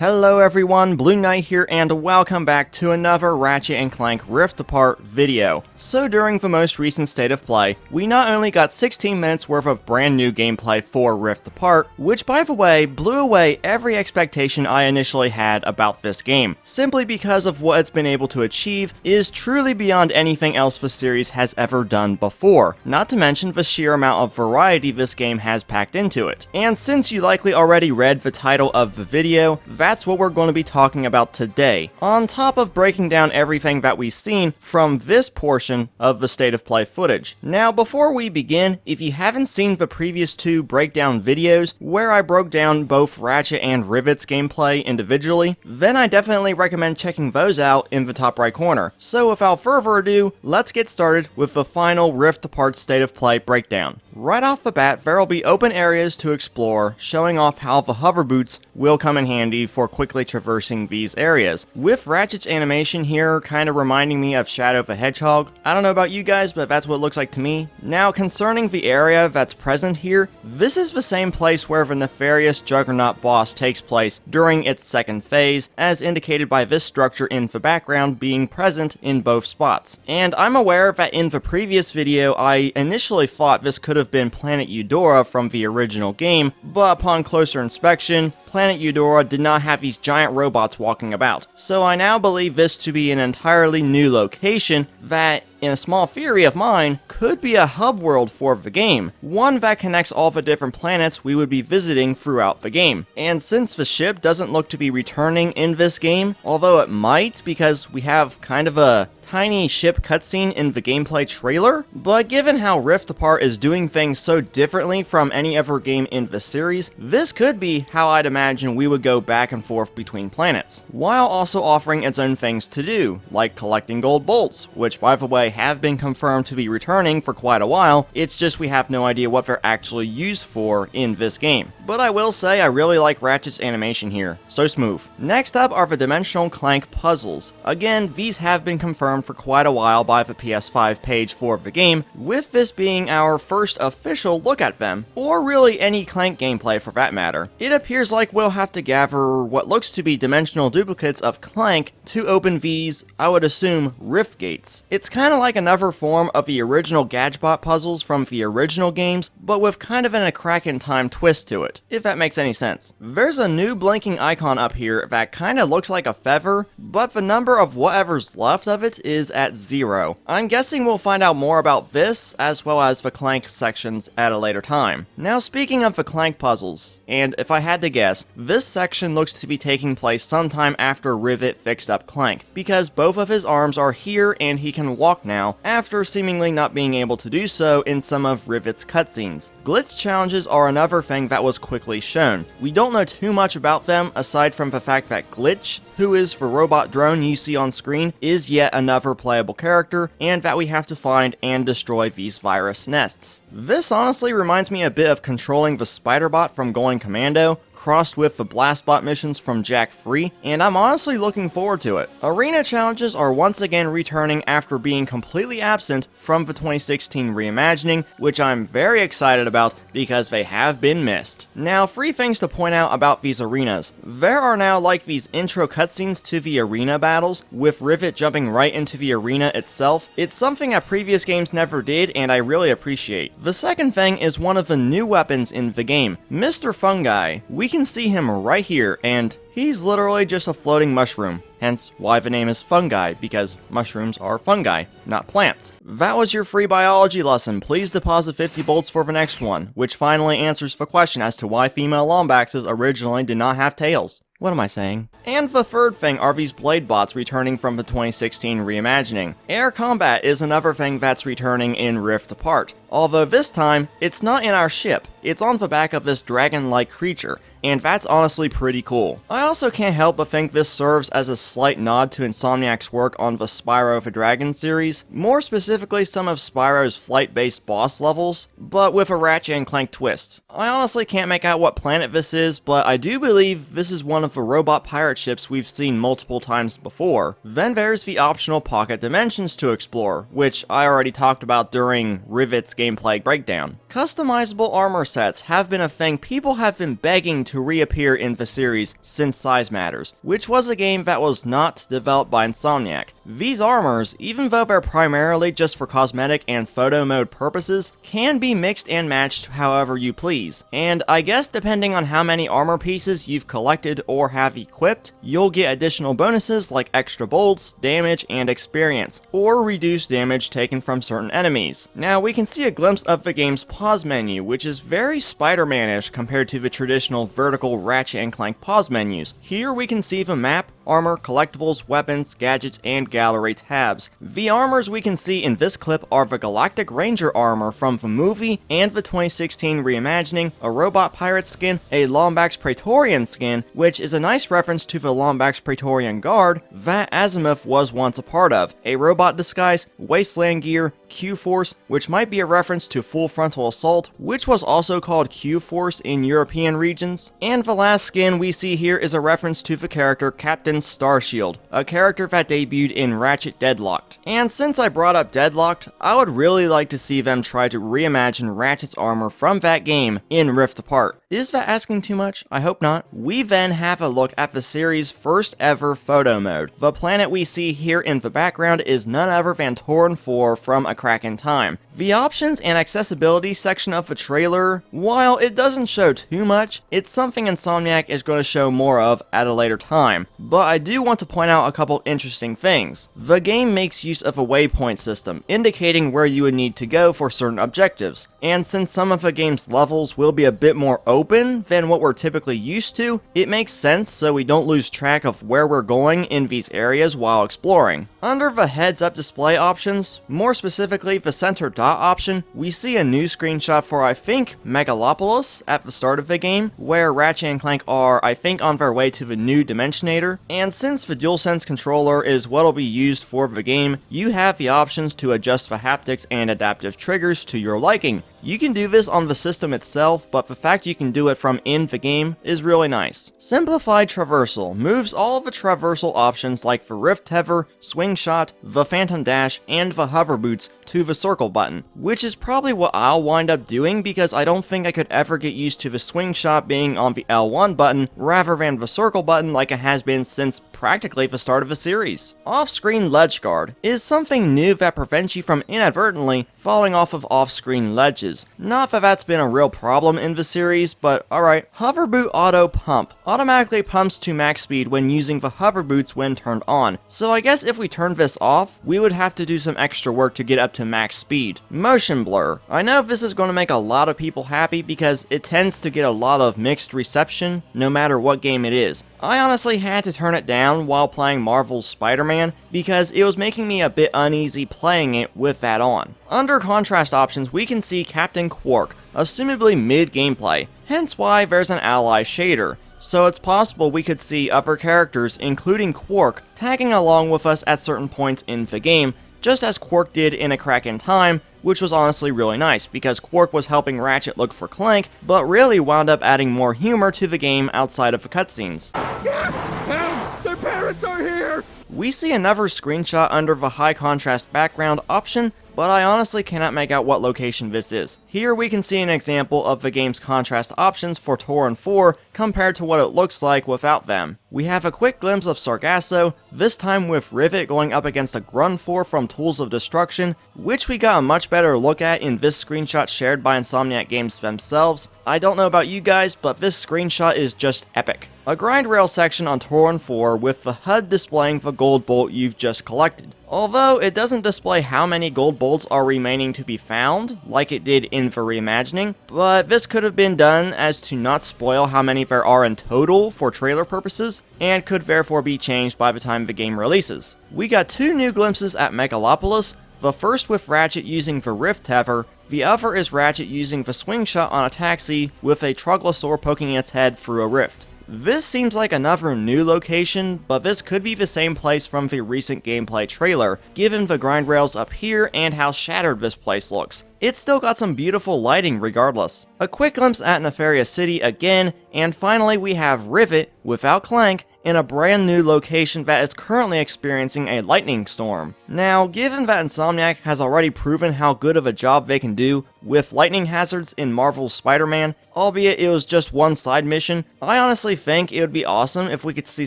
Hello everyone, Blueknight here, and welcome back to another Ratchet & Clank Rift Apart video. So during the most recent State of Play, we not only got 16 minutes worth of brand new gameplay for Rift Apart, which by the way, blew away every expectation I initially had about this game, simply because of what it's been able to achieve is truly beyond anything else the series has ever done before, not to mention the sheer amount of variety this game has packed into it. And since you likely already read the title of the video, that's what we're going to be talking about today, on top of breaking down everything that we've seen from this portion of the State of Play footage. Now, before we begin, if you haven't seen the previous two breakdown videos, where I broke down both Ratchet and Rivet's gameplay individually, then I definitely recommend checking those out in the top right corner. So without further ado, let's get started with the final Rift Apart State of Play breakdown. Right off the bat, there'll be open areas to explore, showing off how the hover boots will come in handy for quickly traversing these areas, with Ratchet's animation here kind of reminding me of Shadow the Hedgehog. I don't know about you guys, but that's what it looks like to me. Now, concerning the area that's present here, this is the same place where the nefarious Juggernaut boss takes place during its second phase, as indicated by this structure in the background being present in both spots. And I'm aware that in the previous video, I initially thought this could have been Planet Eudora from the original game, but upon closer inspection, Planet Eudora did not have these giant robots walking about. So I now believe this to be an entirely new location that, in a small theory of mine, could be a hub world for the game, one that connects all the different planets we would be visiting throughout the game. And since the ship doesn't look to be returning in this game, although it might because we have kind of a tiny ship cutscene in the gameplay trailer, but given how Rift Apart is doing things so differently from any other game in the series, this could be how I'd imagine we would go back and forth between planets, while also offering its own things to do, like collecting gold bolts, which by the way have been confirmed to be returning for quite a while, it's just we have no idea what they're actually used for in this game. But I will say I really like Ratchet's animation here, so smooth. Next up are the Dimensional Clank puzzles. Again, these have been confirmed for quite a while by the PS5 page for the game, with this being our first official look at them, or really any Clank gameplay for that matter. It appears like we'll have to gather what looks to be dimensional duplicates of Clank to open these, I would assume, rift gates. It's kind of like another form of the original Gadgebot puzzles from the original games, but with kind of an A Crack in Time twist to it, if that makes any sense. There's a new blinking icon up here that kind of looks like a feather, but the number of whatever's left of it is at 0. I'm guessing we'll find out more about this, as well as the Clank sections at a later time. Now, speaking of the Clank puzzles, and if I had to guess, this section looks to be taking place sometime after Rivet fixed up Clank, because both of his arms are here and he can walk now, after seemingly not being able to do so in some of Rivet's cutscenes. Glitch challenges are another thing that was quickly shown. We don't know too much about them, aside from the fact that Glitch, who is the robot drone you see on screen, is yet another playable character, and that we have to find and destroy these virus nests. This honestly reminds me a bit of controlling the Spider-Bot from Going Commando, crossed with the Blastbot missions from Jack Free, and I'm honestly looking forward to it. Arena challenges are once again returning after being completely absent from the 2016 reimagining, which I'm very excited about because they have been missed. Now, 3 things to point out about these arenas. There are now like these intro cutscenes to the arena battles, with Rivet jumping right into the arena itself. It's something that previous games never did, and I really appreciate. The second thing is one of the new weapons in the game, Mr. Fungi. We can see him right here, and he's literally just a floating mushroom, hence why the name is Fungi, because mushrooms are fungi, not plants. That was your free biology lesson. Please deposit 50 bolts for the next one, which finally answers the question as to why female Lombaxes originally did not have tails. What am I saying? And the third thing are these blade bots returning from the 2016 reimagining. Air combat is another thing that's returning in Rift Apart, although this time, it's not in our ship, it's on the back of this dragon-like creature, and that's honestly pretty cool. I also can't help but think this serves as a slight nod to Insomniac's work on the Spyro the Dragon series, more specifically some of Spyro's flight-based boss levels, but with a Ratchet & Clank twist. I honestly can't make out what planet this is, but I do believe this is one of the robot pirate ships we've seen multiple times before. Then there's the optional pocket dimensions to explore, which I already talked about during Rivet's gameplay breakdown. Customizable armor sets have been a thing people have been begging to reappear in the series since Size Matters, which was a game that was not developed by Insomniac. These armors, even though they're primarily just for cosmetic and photo mode purposes, can be mixed and matched however you please, and I guess depending on how many armor pieces you've collected or have equipped, you'll get additional bonuses like extra bolts, damage, and experience, or reduced damage taken from certain enemies. Now we can see a glimpse of the game's pause menu, which is very Spider-Man-ish compared to the traditional vertical Ratchet & Clank pause menus. Here we can see the map, armor, collectibles, weapons, gadgets, and gallery tabs. The armors we can see in this clip are the Galactic Ranger armor from the movie and the 2016 reimagining, a robot pirate skin, a Lombax Praetorian skin, which is a nice reference to the Lombax Praetorian Guard that Azimuth was once a part of, a robot disguise, wasteland gear, Q-Force, which might be a reference to Full Frontal Assault, which was also called Q-Force in European regions, and the last skin we see here is a reference to the character Captain Starshield, a character that debuted in Ratchet Deadlocked. And since I brought up Deadlocked, I would really like to see them try to reimagine Ratchet's armor from that game in Rift Apart. Is that asking too much? I hope not. We then have a look at the series' first ever photo mode. The planet we see here in the background is none other than Tauren 4 from A Crack in Time. The options and accessibility section of the trailer, while it doesn't show too much, it's something Insomniac is going to show more of at a later time. But I do want to point out a couple interesting things. The game makes use of a waypoint system, indicating where you would need to go for certain objectives. And since some of the game's levels will be a bit more open than what we're typically used to, it makes sense so we don't lose track of where we're going in these areas while exploring. Under the heads-up display options, more specifically the center dot option, we see a new screenshot for I think Megalopolis at the start of the game, where Ratchet and Clank are I think on their way to the new Dimensionator, and since the DualSense controller is what'll be used for the game, you have the options to adjust the haptics and adaptive triggers to your liking. You can do this on the system itself, but the fact you can do it from in the game is really nice. Simplified Traversal moves all of the traversal options like the Rift Tether, Swing Shot, the Phantom Dash, and the Hover Boots to the circle button, which is probably what I'll wind up doing because I don't think I could ever get used to the Swing Shot being on the L1 button rather than the circle button like it has been since practically the start of the series. Off-screen ledge guard is something new that prevents you from inadvertently falling off of off-screen ledges. Not that that's been a real problem in the series, but alright. Hover boot auto pump automatically pumps to max speed when using the hover boots when turned on, so I guess if we turn this off, we would have to do some extra work to get up to max speed. Motion blur. I know this is going to make a lot of people happy because it tends to get a lot of mixed reception no matter what game it is. I honestly had to turn it down while playing Marvel's Spider-Man because it was making me a bit uneasy playing it with that on. Under contrast options, we can see Captain Quark, assumably mid-gameplay, hence why there's an ally shader. So it's possible we could see other characters, including Quark, tagging along with us at certain points in the game, just as Quark did in A Crack in Time, which was honestly really nice, because Quark was helping Ratchet look for Clank, but really wound up adding more humor to the game outside of the cutscenes. Help! Their parents are here! We see another screenshot under the high contrast background option, but I honestly cannot make out what location this is. Here we can see an example of the game's contrast options for Tauren 4 compared to what it looks like without them. We have a quick glimpse of Sargasso, this time with Rivet going up against a Grunfor from Tools of Destruction, which we got a much better look at in this screenshot shared by Insomniac Games themselves. I don't know about you guys, but this screenshot is just epic. A grind rail section on Tauren 4 with the HUD displaying the gold bolt you've just collected. Although it doesn't display how many gold bolts are remaining to be found, like it did in the reimagining, but this could have been done as to not spoil how many there are in total for trailer purposes, and could therefore be changed by the time the game releases. We got two new glimpses at Megalopolis, the first with Ratchet using the Rift Tether, the other is Ratchet using the Swing Shot on a taxi with a Troglosaur poking its head through a rift. This seems like another new location, but this could be the same place from the recent gameplay trailer, given the grind rails up here and how shattered this place looks. It's still got some beautiful lighting regardless. A quick glimpse at Nefarious City again, and finally we have Rivet, without Clank, in a brand new location that is currently experiencing a lightning storm. Now, given that Insomniac has already proven how good of a job they can do with lightning hazards in Marvel's Spider-Man, albeit it was just one side mission, I honestly think it would be awesome if we could see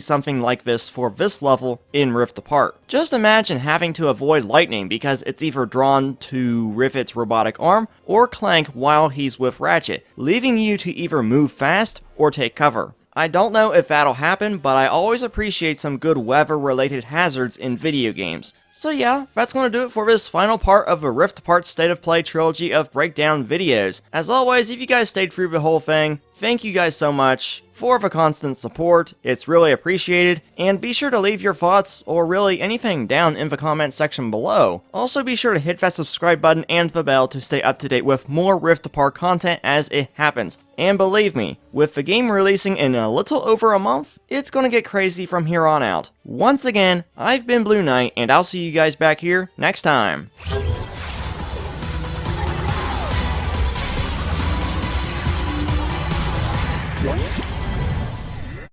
something like this for this level in Rift Apart. Just imagine having to avoid lightning because it's either drawn to Rivet's robotic arm or Clank while he's with Ratchet, leaving you to either move fast or take cover. I don't know if that'll happen, but I always appreciate some good weather-related hazards in video games. So yeah, that's going to do it for this final part of the Rift Apart State of Play trilogy of breakdown videos. As always, if you guys stayed through the whole thing, thank you guys so much for the constant support, it's really appreciated, and be sure to leave your thoughts, or really anything, down in the comment section below. Also be sure to hit that subscribe button and the bell to stay up to date with more Rift Apart content as it happens. And believe me, with the game releasing in a little over a month, it's gonna get crazy from here on out. Once again, I've been Blueknight, and I'll see you guys back here next time. What?